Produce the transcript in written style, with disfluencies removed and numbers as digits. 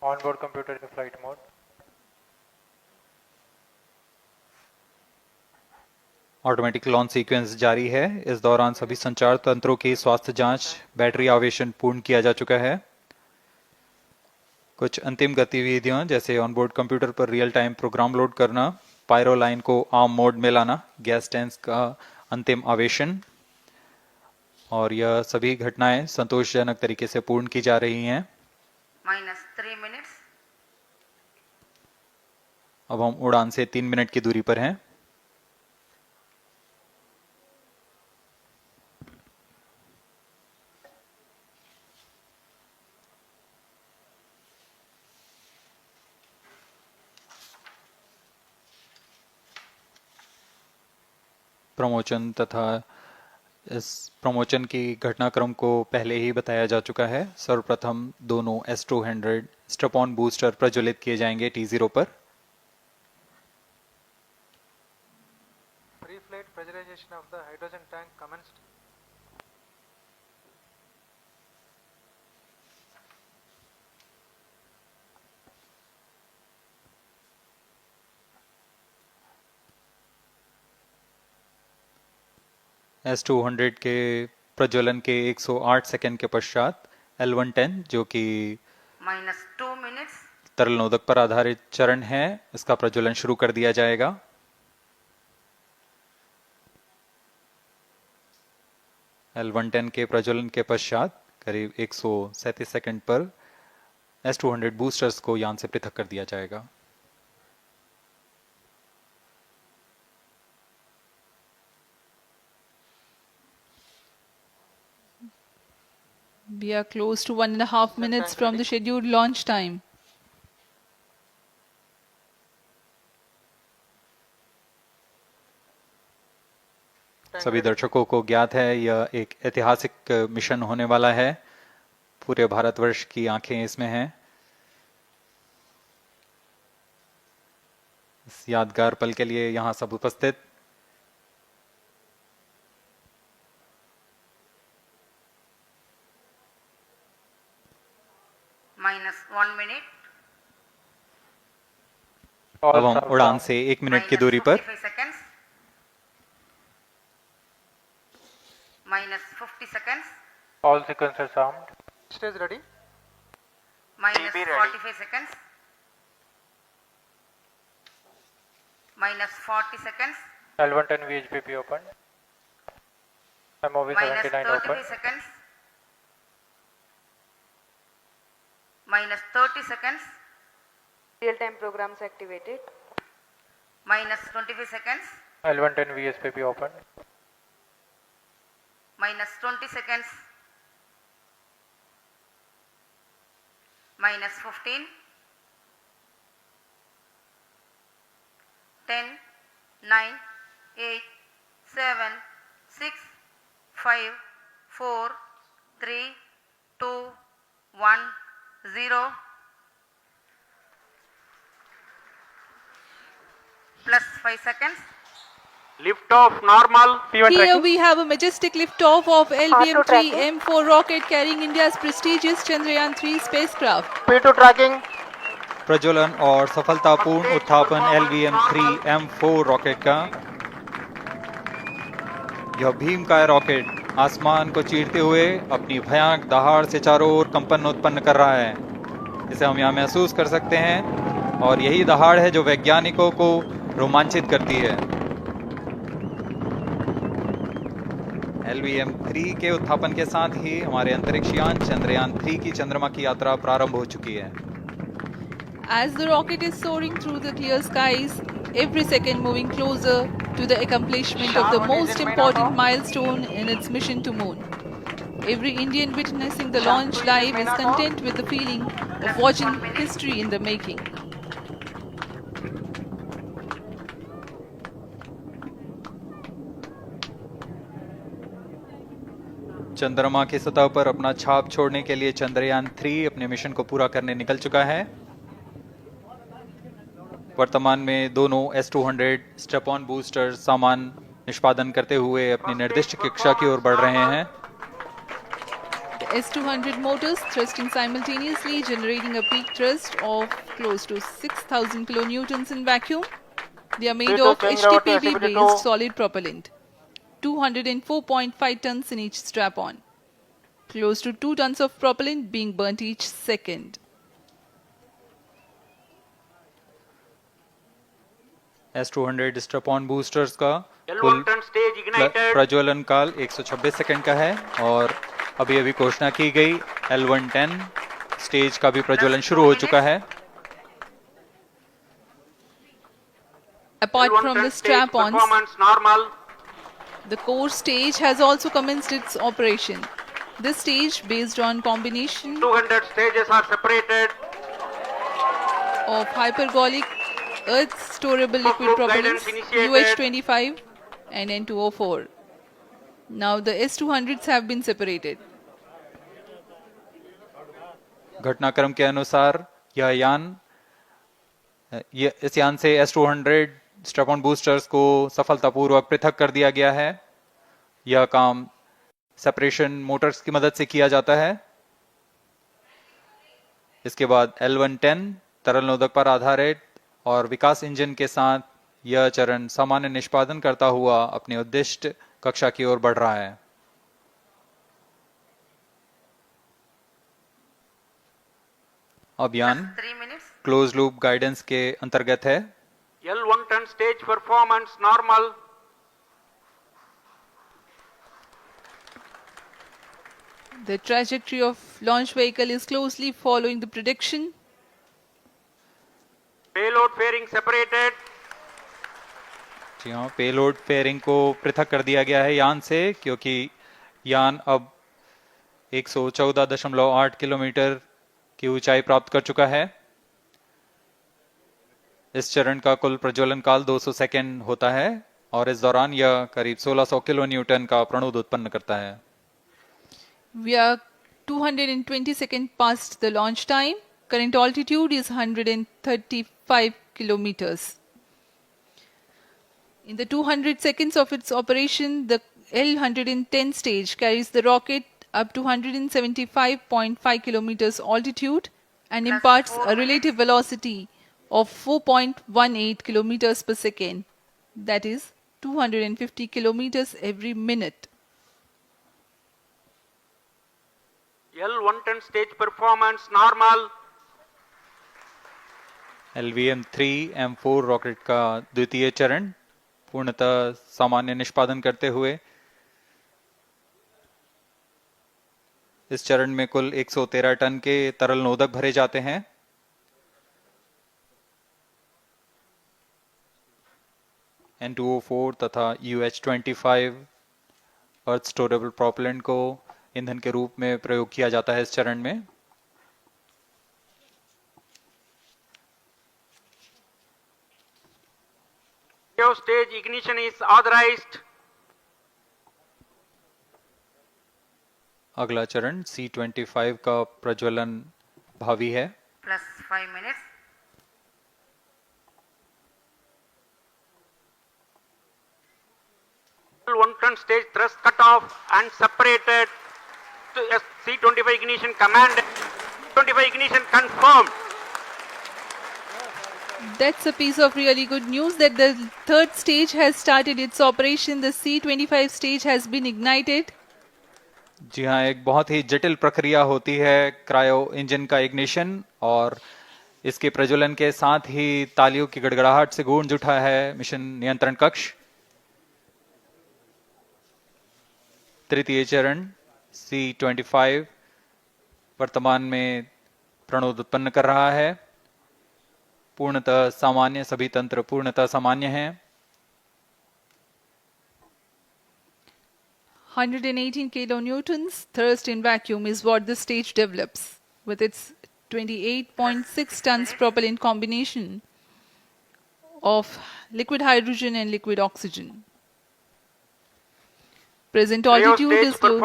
Onboard computer के flight mode. Automatic launch sequence जारी है। इस दौरान सभी संचार तंत्रों की स्वास्थ्य जांच, बैटरी आवेशन पूर्ण किया जा चुका है। कुछ अंतिम गतिविधियां जैसे ऑनबोर्ड कंप्यूटर पर रियल टाइम प्रोग्राम लोड करना, पायरो लाइन को आर्म मोड में लाना, गैस टैंक का अंतिम आवेशन, और यह सभी घटनाएं संतोषजनक तरीके से पूर्ण की जा रही हैं। -3 minutes। अब हम उड़ान से 3 मिनट की दूरी पर हैं। प्रमोशन तथा इस प्रमोशन की घटनाक्रम को पहले ही बताया जा चुका है। सर्वप्रथम दोनों S200 स्ट्रैप-ऑन बूस्टर प्रज्वलित किए जाएंगे T0 पर। Pre-flight pressurization of the hydrogen tank commenced. S200 के प्रज्वलन के 108 सेकंड के पश्चात L110 जो कि -2 minutes। तरल नोदक पर आधारित चरण है, इसका प्रज्वलन शुरू कर दिया जाएगा। L110 के प्रज्वलन के पश्चात करीब 137 सेकंड पर S200 बूस्टर्स को यान से पृथक कर दिया जाएगा। We are close to 1.5 minutes from the scheduled launch time. सभी दर्शकों को ज्ञात है यह एक ऐतिहासिक मिशन होने वाला है। पूरे भारतवर्ष की आंखें इसमें हैं। इस यादगार पल के लिए यहां सब उपस्थित -1 minute। अब हम उड़ान से 1 मिनट की दूरी पर -45 seconds। -50 seconds। All sequencers armed. Stage ready. -45 seconds। -40 seconds। L110 VHPP open. MOV 79 -35 open. seconds। -30 seconds। Real-time programs activated. -25 seconds। L110 VSPP open. -20 seconds। -15। 10, 9, 8, 7, 6, 5, 4, 3, 2, 1, 0। +5 seconds। Lift off normal. P1 Here tracking. we have a majestic liftoff of LVM-3 M4 rocket carrying India's prestigious Chandrayaan-3 spacecraft. P2 tracking. प्रज्वलन और सफलतापूर्ण उत्थापन LVM-3 M4 rocket का। यह भीमकाय rocket आसमान को चीरते हुए अपनी भयानक दहाड़ से चारों ओर कंपन उत्पन्न कर रहा है। इसे हम यहाँ महसूस कर सकते हैं और यही दहाड़ है जो वैज्ञानिकों को रोमांचित करती है। LVM-3 के उत्थापन के साथ ही हमारे अंतरिक्ष यान चंद्रयान-3 की चंद्रमा की यात्रा प्रारंभ हो चुकी है। As the rocket is soaring through the clear skies, every second moving closer to the accomplishment of the most important milestone in its mission to moon. Every Indian witnessing the launch live is content with the feeling of watching history in the making. चंद्रमा की सतह पर अपना छाप छोड़ने के लिए चंद्रयान-3 अपने मिशन को पूरा करने निकल चुका है। वर्तमान में दोनों S200 स्ट्रैप-ऑन बूस्टर सामान निष्पादन करते हुए अपनी निर्दिष्ट कक्षा की ओर बढ़ रहे हैं। The S200 motors thrusting simultaneously, generating a peak thrust of close to 6,000 kilonewtons in vacuum. They are made of HTPB-based solid propellant, 204.5 tons in each strap-on. Close to 2 tons of propellant being burnt each second. S200 strap-on boosters का L1 कुल turn stage ignited. प्रज्वलन काल 126 second का है और अभी अभी घोषणा की गई L110 स्टेज का भी प्रज्वलन शुरू हो चुका है. Apart L1 from turn the stage strap-ons, performance normal. the core stage has also commenced its operation. This stage, based on combination 200 stages are separated. of hypergolic earth storable liquid Loop propellants guidance initiated. UH25 and N204. Now the S200s have been separated. घटनाक्रम के अनुसार इस यान से S200 strap-on boosters को सफलतापूर्वक पृथक कर दिया गया है. यह काम सेपरेशन मोटर्स की मदद से किया जाता है. इसके बाद L110 तरल नोदक पर आधारित और विकास इंजन के साथ यह चरण सामान्य निष्पादन करता हुआ अपने उद्दिष्ट कक्षा की ओर बढ़ रहा है. अभियान 3 minutes. क्लोज लूप गाइडेंस के अंतर्गत है. L1 turn stage performance normal. The trajectory of launch vehicle is closely following the prediction. Payload fairing separated. जी हाँ, पेलोड फेयरिंग को पृथक कर दिया गया है यान से, क्योंकि यान अब 114.8 किलोमीटर की ऊंचाई प्राप्त कर चुका है. इस चरण का कुल प्रज्वलन काल 200 सेकेंड होता है और इस दौरान यह करीब 1600 किलो न्यूटन का प्रणुद उत्पन्न करता है. We are 220 seconds past the launch time. Current altitude is 135 kilometers. In the 200 seconds of its operation, the L110 stage carries the rocket up to 175.5 kilometers altitude and imparts a relative velocity of 4.18 kilometers per second. That is 250 kilometers every minute. L1 turn stage performance normal. LVM-3 M4 rocket का द्वितीय चरण पूर्णतः सामान्य निष्पादन करते हुए इस चरण में कुल 113 टन के तरल नोदक भरे जाते हैं. N204 तथा UH25 अर्थ स्टोरेबल प्रोपेलेंट को ईंधन के रूप में प्रयोग किया जाता है इस चरण में. Stage ignition is authorized. अगला चरण C25 का प्रज्वलन भावी है. Plus 5 minutes. L1 turn stage thrust cut off and separated. To C25 ignition command. 25 ignition confirmed. That's a piece of really good news that the third stage has started its operation. The C25 stage has been ignited. जी हाँ, एक बहुत ही जटिल प्रक्रिया होती है cryo engine का ignition और इसके प्रज्वलन के साथ ही तालियों की गड़गड़ाहट से गूंज उठा है मिशन नियंत्रण कक्ष. तृतीय चरण C25 वर्तमान में प्रणोद उत्पन्न कर रहा है. पूर्णतः सामान्य, सभी तंत्र पूर्णतः सामान्य हैं. 118 kilonewtons thrust in vacuum is what the stage develops with its 28.6 tons propellant combination of liquid hydrogen and liquid oxygen. Present altitude is close.